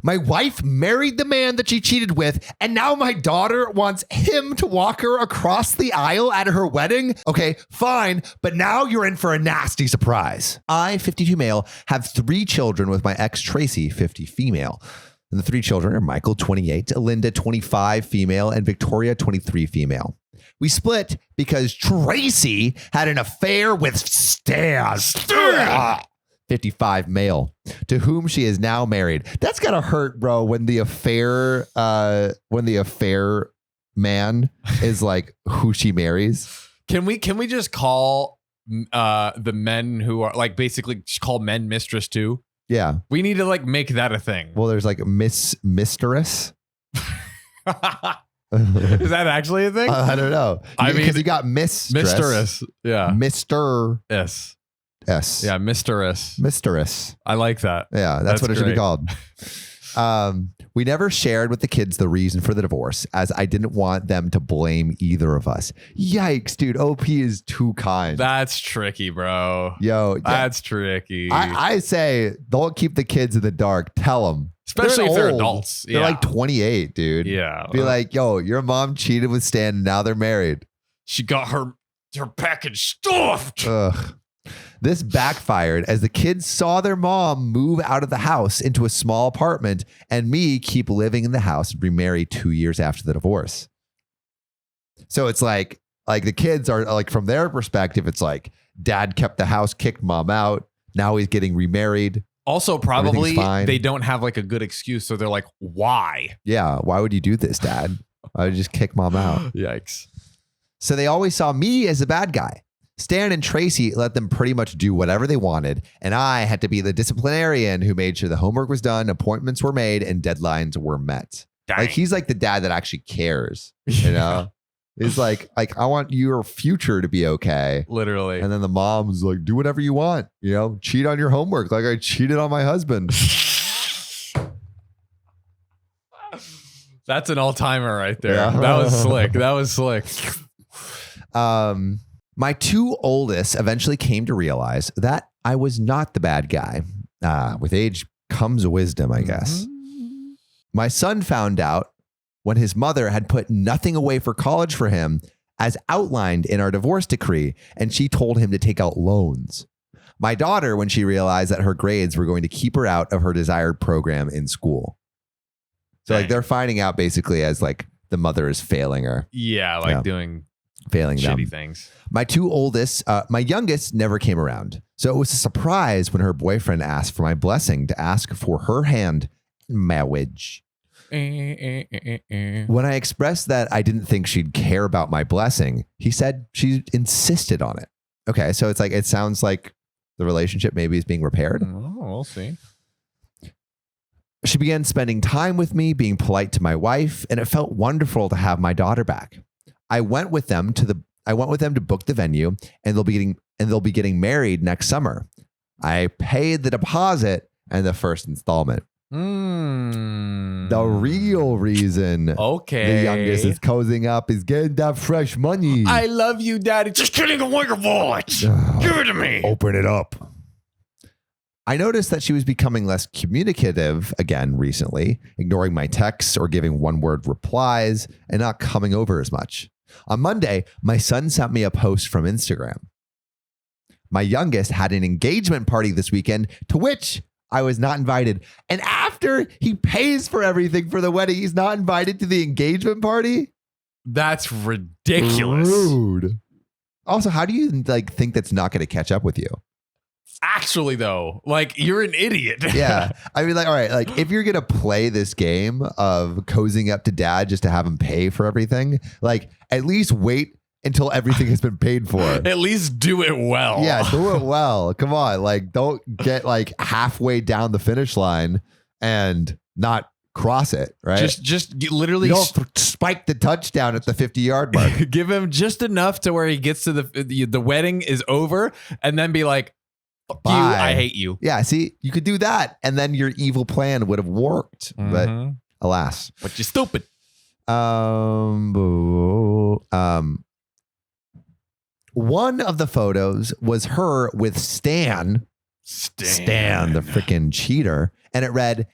My wife married the man that she cheated with, and now my daughter wants him to walk her across the aisle at her wedding? Okay, fine, but now you're in for a nasty surprise. I, 52 male, have 3 children with my ex Tracy, 50 female. And the 3 children are Michael, 28, Linda, 25 female, and Victoria, 23 female. We split because Tracy had an affair with Stan. 55 male, to whom she is now married. That's gotta hurt, bro, when the affair man is like who she marries. Can we just call the men who are like basically just call men mistress too? Yeah. We need to like make that a thing. Well, there's like mistress. Is that actually a thing? I don't know. I mean, you got mistress. Yeah. Mr. S. S. Yeah, mistress. Mistress. I like that. Yeah, that's what it should be called. We never shared with the kids the reason for the divorce, as I didn't want them to blame either of us. Yikes, dude. OP is too kind. That's tricky, bro. Yo, that's tricky. I say don't keep the kids in the dark. Tell them. Especially if they're adults. They're like 28, dude. Yeah. Be like, yo, your mom cheated with Stan and now they're married. She got her package stuffed. Ugh. This backfired as the kids saw their mom move out of the house into a small apartment and me keep living in the house and remarry 2 years after the divorce. So it's like the kids are like, from their perspective, it's like dad kept the house, kicked mom out. Now he's getting remarried. Also, probably they don't have like a good excuse. So they're like, why? Yeah. Why would you do this, dad? I would just kick mom out. Yikes. So they always saw me as the bad guy. Stan and Tracy let them pretty much do whatever they wanted, and I had to be the disciplinarian who made sure the homework was done, appointments were made, and deadlines were met. Dang. Like, he's like the dad that actually cares, you know? He's like, I want your future to be okay. Literally. And then the mom's like, do whatever you want, you know? Cheat on your homework like I cheated on my husband. That's an all-timer right there. Yeah. That was slick. That was slick. My 2 oldest eventually came to realize that I was not the bad guy. With age comes wisdom, I guess. Mm-hmm. My son found out when his mother had put nothing away for college for him as outlined in our divorce decree, and she told him to take out loans. My daughter, when she realized that her grades were going to keep her out of her desired program in school. So like they're finding out basically as like the mother is failing her. Yeah, like doing failing shitty them. things. My 2 oldest, my youngest never came around. So it was a surprise when her boyfriend asked for my blessing to ask for her hand in marriage. When I expressed that I didn't think she'd care about my blessing, he said she insisted on it. Okay, so it's like, it sounds like the relationship maybe is being repaired. Oh, we'll see. She began spending time with me, being polite to my wife, and it felt wonderful to have my daughter back. I went with them to book the venue, and they'll be getting married next summer. I paid the deposit and the first installment. The real reason the youngest is cozying up is getting that fresh money. I love you, Daddy. Just kidding. I want your voice. Give it to me. Open it up. I noticed that she was becoming less communicative again recently, ignoring my texts or giving one-word replies and not coming over as much. On Monday, my son sent me a post from Instagram. My youngest had an engagement party this weekend to which I was not invited. And after he pays for everything for the wedding, he's not invited to the engagement party? That's ridiculous. Rude. Also, how do you think that's not going to catch up with you? Actually, though, like, you're an idiot. Yeah. I mean, like, all right, like, if you're going to play this game of cozying up to dad just to have him pay for everything, like, at least wait until everything has been paid for. At least do it well. Yeah, do it well. Come on. Like, don't get like halfway down the finish line and not cross it, right? Just literally don't spike the touchdown at the 50-yard mark. Give him just enough to where he gets to the wedding is over and then be like, fuck you, I hate you. Yeah, see, you could do that and then your evil plan would have worked. But alas. But you're stupid. One of the photos was her with Stan, the freaking cheater, and it read,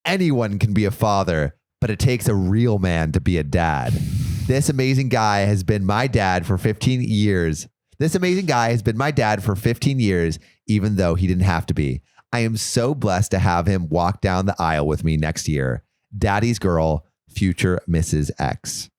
Anyone can be a father, but it takes a real man to be a dad. This amazing guy has been my dad for 15 years. Even though he didn't have to be. I am so blessed to have him walk down the aisle with me next year. Daddy's girl, future Mrs. X.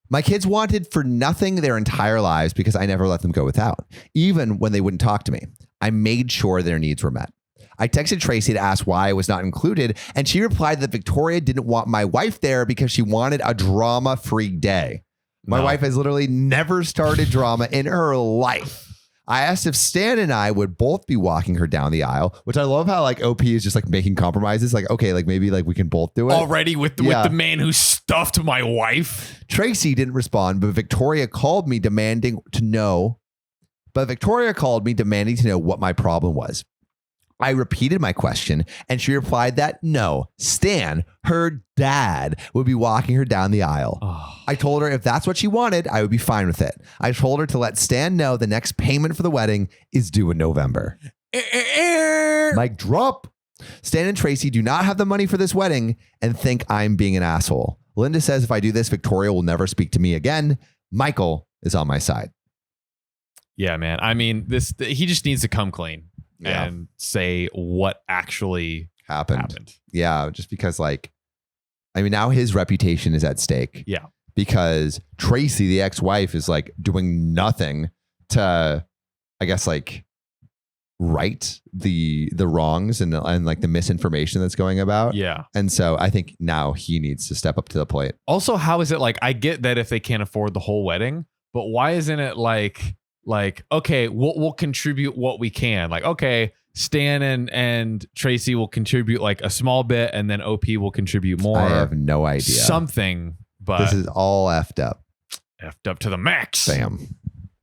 My kids wanted for nothing their entire lives because I never let them go without, even when they wouldn't talk to me. I made sure their needs were met. I texted Tracy to ask why I was not included, and she replied that Victoria didn't want my wife there because she wanted a drama-free day. My wife has literally never started drama in her life. I asked if Stan and I would both be walking her down the aisle, which I love how like OP is just like making compromises. Like, okay, like maybe like we can both do it. Already with the man who stuffed my wife. Tracy didn't respond, but Victoria called me demanding to know what my problem was. I repeated my question and she replied that no, Stan, her dad, would be walking her down the aisle. Oh. I told her if that's what she wanted, I would be fine with it. I told her to let Stan know the next payment for the wedding is due in November. Mic drop. Stan and Tracy do not have the money for this wedding and think I'm being an asshole. Linda says if I do this, Victoria will never speak to me again. Michael is on my side. Yeah, man. I mean, he just needs to come clean. And say what actually happened. Yeah, just because like, I mean, now his reputation is at stake. Yeah. Because Tracy, the ex-wife, is like doing nothing to, I guess, like right the wrongs and like the misinformation that's going about. Yeah. And so I think now he needs to step up to the plate. Also, how is it like, I get that if they can't afford the whole wedding, but why isn't it like, okay, we'll contribute what we can. Like, okay, Stan and Tracy will contribute like a small bit and then OP will contribute more. I have no idea. Something, but this is all effed up. Effed up to the max. Bam.